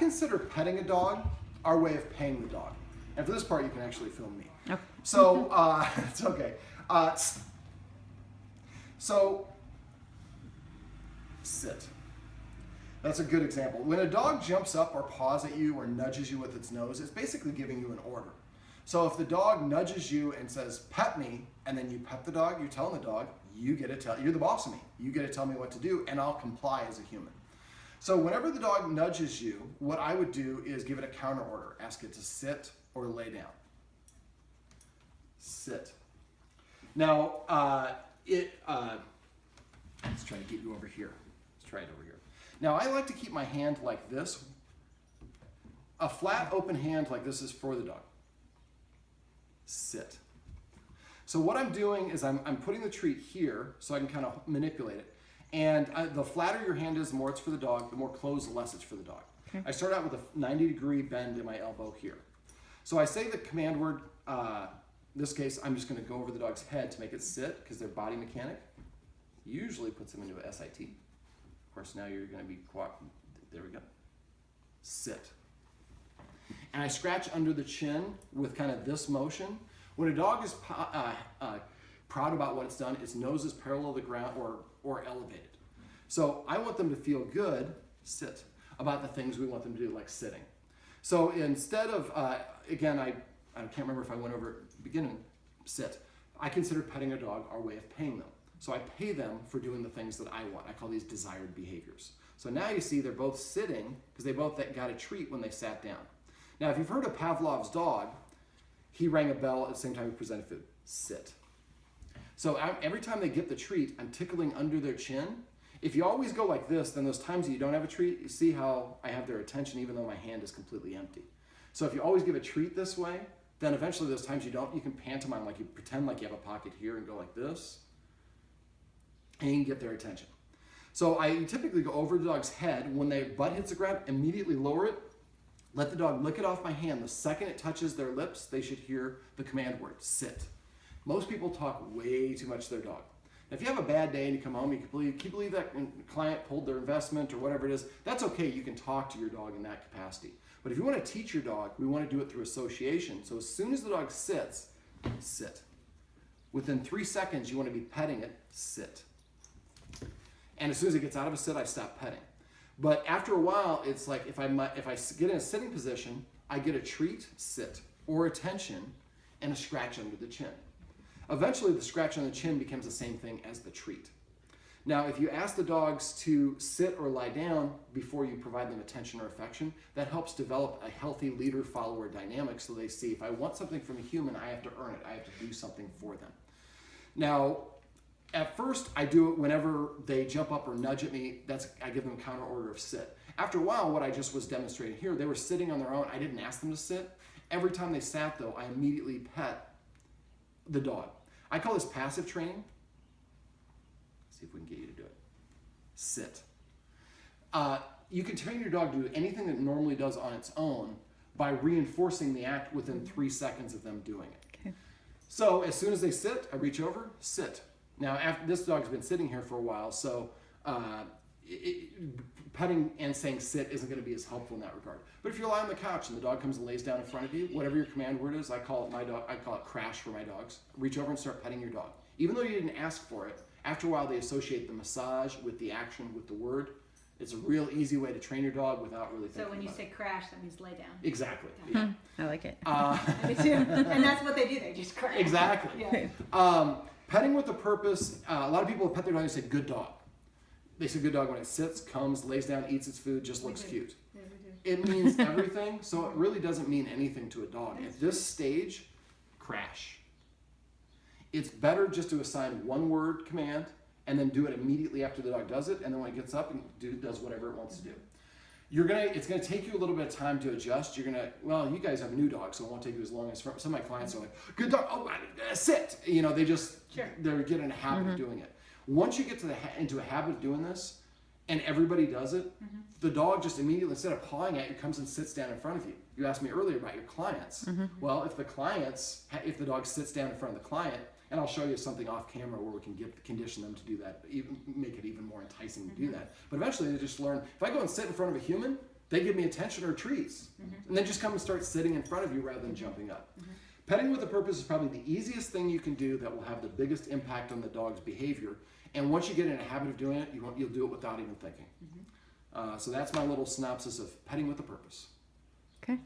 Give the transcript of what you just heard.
consider petting a dog our way of paying the dog. And for this part, you can actually film me. Okay. So, it's okay. So, sit. That's a good example. When a dog jumps up or paws at you or nudges you with its nose, it's basically giving you an order. So if the dog nudges you and says, pet me, and then you pet the dog, you're telling the dog, you're the boss of me. You get to tell me what to do, and I'll comply as a human. So whenever the dog nudges you, what I would do is give it a counter order. Ask it to sit or lay down. Sit. Now, let's try to get you over here. Let's try it over here. Now, I like to keep my hand like this. A flat, open hand like this is for the dog. Sit. So what I'm doing is I'm putting the treat here so I can kind of manipulate it. And the flatter your hand is, the more it's for the dog. The more closed, the less it's for the dog. Okay. I start out with a 90-degree bend in my elbow here. So I say the command word. In this case, I'm just going to go over the dog's head to make it sit because their body mechanic usually puts them into a SIT. Of course, now you're going to be there we go. Sit. And I scratch under the chin with kind of this motion. When a dog is proud about what it's done, its nose is parallel to the ground or elevated. So I want them to feel good, sit, about the things we want them to do, like sitting. So instead of, again, I can't remember if I went over it at the beginning, sit. I consider petting a dog our way of paying them. So I pay them for doing the things that I want. I call these desired behaviors. So now you see they're both sitting because they both got a treat when they sat down. Now, if you've heard of Pavlov's dog, he rang a bell at the same time he presented food. Sit. So every time they get the treat, I'm tickling under their chin. If you always go like this, then those times that you don't have a treat, you see how I have their attention even though my hand is completely empty. So if you always give a treat this way, then eventually those times you don't, you can pantomime, like you pretend like you have a pocket here and go like this, and you can get their attention. So I typically go over the dog's head. When their butt hits the ground, immediately lower it. Let the dog lick it off my hand. The second it touches their lips, they should hear the command word, sit. Most people talk way too much to their dog. Now, if you have a bad day and you come home, you can believe that client pulled their investment or whatever it is, that's okay. You can talk to your dog in that capacity. But if you want to teach your dog, we want to do it through association. So as soon as the dog sits, sit. Within 3 seconds, you want to be petting it, sit. And as soon as it gets out of a sit, I stop petting. But after a while, it's like if I get in a sitting position, I get a treat, sit, or attention, and a scratch under the chin. Eventually, the scratch on the chin becomes the same thing as the treat. Now, if you ask the dogs to sit or lie down before you provide them attention or affection, that helps develop a healthy leader-follower dynamic so they see if I want something from a human, I have to earn it. I have to do something for them. Now, at first, I do it whenever they jump up or nudge at me. I give them a counter order of sit. After a while, what I just was demonstrating here, they were sitting on their own. I didn't ask them to sit. Every time they sat, though, I immediately pet the dog. I call this passive training. Let's see if we can get you to do it. Sit. You can train your dog to do anything that it normally does on its own by reinforcing the act within 3 seconds of them doing it. Okay. So as soon as they sit, I reach over, sit. Now, after this dog's been sitting here for a while, so petting and saying sit isn't going to be as helpful in that regard. But if you lie on the couch and the dog comes and lays down in front of you, whatever your command word is, I call it crash for my dogs. Reach over and start petting your dog. Even though you didn't ask for it, after a while they associate the massage with the action, with the word. It's a real easy way to train your dog without really thinking about it. So when you say crash, that means lay down. Exactly. Yeah. I like it. Me too. And that's what they do. They just crash. Exactly. Yeah. Petting with a purpose. A lot of people pet their dog and say good dog. They say good dog when it sits, comes, lays down, eats its food, just looks cute. Yeah, we do. It means everything, so it really doesn't mean anything to a dog. At this stage, crash. It's better just to assign one word command and then do it immediately after the dog does it, and then when it gets up and does whatever it wants to do. It's gonna take you a little bit of time to adjust. Well, you guys have new dogs, so it won't take you as long as some of my clients are like, good dog, sit. They're getting in a habit of doing it. Once you get into a habit of doing this, and everybody does it, the dog just immediately, instead of pawing at you, comes and sits down in front of you. You asked me earlier about your clients. Well, if the dog sits down in front of the client, and I'll show you something off camera where we can condition them to do that, make it even more enticing to do that. But eventually they just learn, if I go and sit in front of a human, they give me attention or treats, and then just come and start sitting in front of you rather than jumping up. Petting with a purpose is probably the easiest thing you can do that will have the biggest impact on the dog's behavior. And once you get in a habit of doing it, you'll do it without even thinking. So that's my little synopsis of petting with a purpose. Okay.